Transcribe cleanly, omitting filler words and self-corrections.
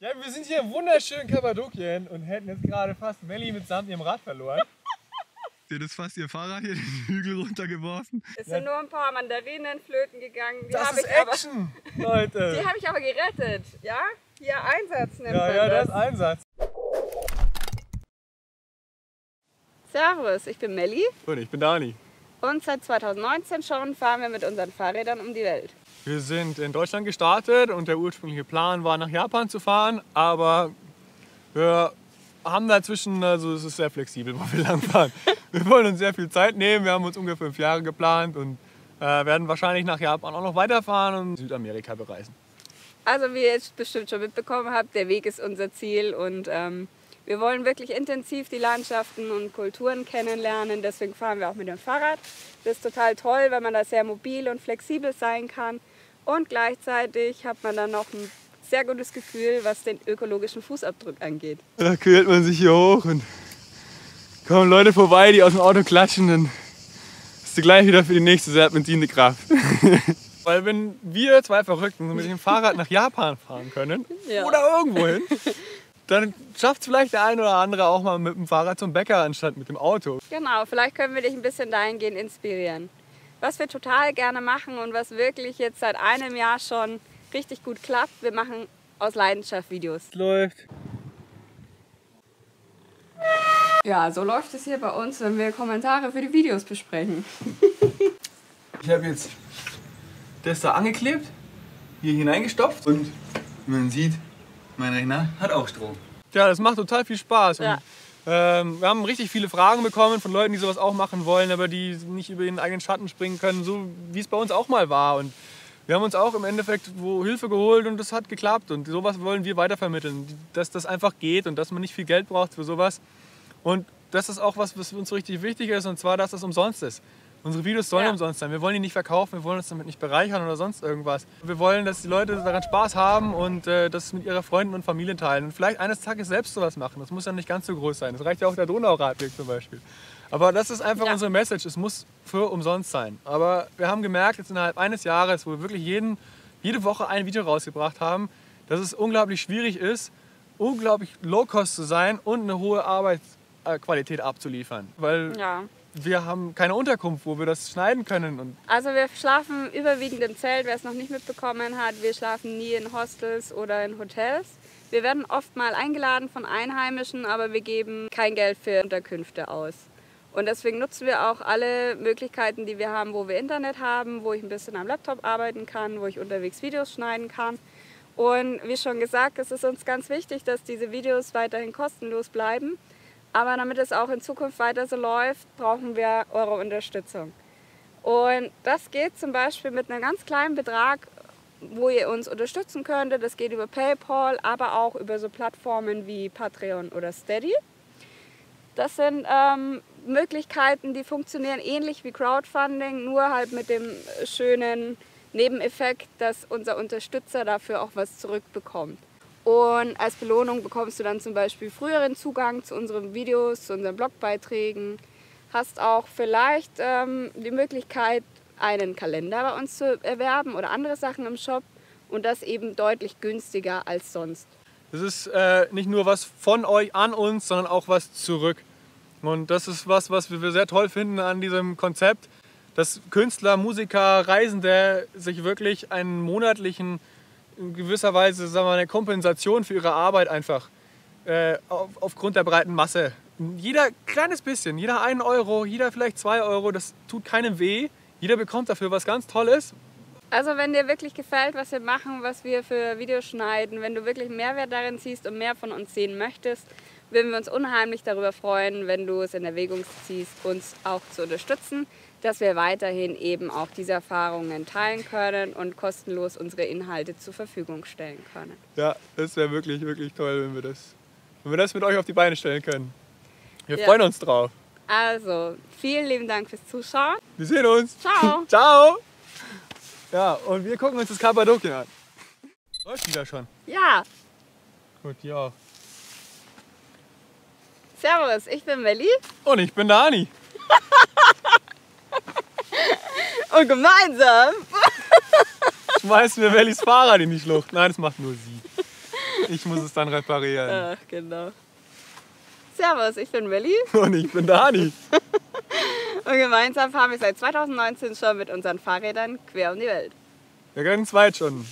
Ja, wir sind hier im wunderschönen Kappadokien und hätten jetzt gerade fast Melli mitsamt ihrem Rad verloren. Sie hat jetzt fast ihr Fahrrad hier den Hügel runtergeworfen. Es sind nur ein paar Mandarinen flöten gegangen. Die das ist Action, Leute. Die habe ich aber gerettet, ja? Hier Einsatz nennt man Ja, das. das ist Einsatz. Servus, ich bin Melli. Und ich bin Dani. Und seit 2019 schon fahren wir mit unseren Fahrrädern um die Welt. Wir sind in Deutschland gestartet und der ursprüngliche Plan war, nach Japan zu fahren, aber wir haben dazwischen, also es ist sehr flexibel, wo wir lang fahren. Wir wollen uns sehr viel Zeit nehmen, wir haben uns ungefähr 5 Jahre geplant und werden wahrscheinlich nach Japan auch noch weiterfahren und Südamerika bereisen. Also wie ihr jetzt bestimmt schon mitbekommen habt, der Weg ist unser Ziel und wir wollen wirklich intensiv die Landschaften und Kulturen kennenlernen, deswegen fahren wir auch mit dem Fahrrad. Das ist total toll, weil man da sehr mobil und flexibel sein kann. Und gleichzeitig hat man dann noch ein sehr gutes Gefühl, was den ökologischen Fußabdruck angeht. Da quält man sich hier hoch und kommen Leute vorbei, die aus dem Auto klatschen, dann ist sie gleich wieder für die nächste Serpentine Kraft. Weil wenn wir zwei Verrückten mit dem Fahrrad nach Japan fahren können oder irgendwo hin, dann schafft es vielleicht der eine oder andere auch mal mit dem Fahrrad zum Bäcker anstatt mit dem Auto. Genau, vielleicht können wir dich ein bisschen dahingehend inspirieren. Was wir total gerne machen und was wirklich jetzt seit einem Jahr schon richtig gut klappt, wir machen aus Leidenschaft Videos. Läuft. Ja, so läuft es hier bei uns, wenn wir Kommentare für die Videos besprechen. Ich habe jetzt das da angeklebt, hier hineingestopft und wie man sieht, mein Rechner hat auch Strom. Ja, das macht total viel Spaß. Ja. Und, wir haben richtig viele Fragen bekommen von Leuten, die sowas auch machen wollen, aber die nicht über den eigenen Schatten springen können, so wie es bei uns auch mal war. Und wir haben uns auch im Endeffekt Hilfe geholt und das hat geklappt. Und sowas wollen wir weitervermitteln, dass das einfach geht und dass man nicht viel Geld braucht für sowas. Und das ist auch was uns richtig wichtig ist, und zwar, dass das umsonst ist. Unsere Videos sollen umsonst sein. Wir wollen die nicht verkaufen, wir wollen uns damit nicht bereichern oder sonst irgendwas. Wir wollen, dass die Leute daran Spaß haben und das mit ihrer Freunden und Familie teilen. Und vielleicht eines Tages selbst sowas machen. Das muss ja nicht ganz so groß sein. Das reicht ja auch der Donauradweg zum Beispiel. Aber das ist einfach unsere Message. Es muss für umsonst sein. Aber wir haben gemerkt, jetzt innerhalb eines Jahres, wo wir wirklich jede Woche ein Video rausgebracht haben, dass es unglaublich schwierig ist, unglaublich low-cost zu sein und eine hohe Arbeitsqualität abzuliefern. Weil wir haben keine Unterkunft, wo wir das schneiden können. Und also wir schlafen überwiegend im Zelt, wer es noch nicht mitbekommen hat. Wir schlafen nie in Hostels oder in Hotels. Wir werden oft mal eingeladen von Einheimischen, aber wir geben kein Geld für Unterkünfte aus. Und deswegen nutzen wir auch alle Möglichkeiten, die wir haben, wo wir Internet haben, wo ich ein bisschen am Laptop arbeiten kann, wo ich unterwegs Videos schneiden kann. Und wie schon gesagt, es ist uns ganz wichtig, dass diese Videos weiterhin kostenlos bleiben. Aber damit es auch in Zukunft weiter so läuft, brauchen wir eure Unterstützung. Und das geht zum Beispiel mit einem ganz kleinen Betrag, wo ihr uns unterstützen könntet. Das geht über PayPal, aber auch über so Plattformen wie Patreon oder Steady. Das sind Möglichkeiten, die funktionieren ähnlich wie Crowdfunding, nur halt mit dem schönen Nebeneffekt, dass unser Unterstützer dafür auch was zurückbekommt. Und als Belohnung bekommst du dann zum Beispiel früheren Zugang zu unseren Videos, zu unseren Blogbeiträgen. Hast auch vielleicht die Möglichkeit, einen Kalender bei uns zu erwerben oder andere Sachen im Shop. Und das eben deutlich günstiger als sonst. Das ist nicht nur was von euch an uns, sondern auch was zurück. Und das ist was wir sehr toll finden an diesem Konzept, dass Künstler, Musiker, Reisende sich wirklich einen monatlichen, in gewisser Weise, sagen wir mal, eine Kompensation für ihre Arbeit einfach aufgrund der breiten Masse. Jeder kleines bisschen, jeder 1 Euro, jeder vielleicht 2 Euro, das tut keinem weh. Jeder bekommt dafür was ganz Tolles. Also wenn dir wirklich gefällt, was wir machen, was wir für Videos schneiden, wenn du wirklich Mehrwert darin siehst und mehr von uns sehen möchtest, würden wir uns unheimlich darüber freuen, wenn du es in Erwägung ziehst, uns auch zu unterstützen, dass wir weiterhin eben auch diese Erfahrungen teilen können und kostenlos unsere Inhalte zur Verfügung stellen können. Ja, das wäre wirklich, wirklich toll, wenn wir das mit euch auf die Beine stellen können. Wir freuen uns drauf. Also, vielen lieben Dank fürs Zuschauen. Wir sehen uns. Ciao. Ciao. Ja, und wir gucken uns das Kappadokien an. Läuft wieder schon? Ja. Gut, ja. Servus, ich bin Melli. Und ich bin Dani. Und gemeinsam schmeißen wir Mellis Fahrrad in die Schlucht. Nein, das macht nur sie. Ich muss es dann reparieren. Ach, genau. Servus, ich bin Melli. Und ich bin Dani. Und gemeinsam fahren wir seit 2019 schon mit unseren Fahrrädern quer um die Welt. Wir können zweit schon.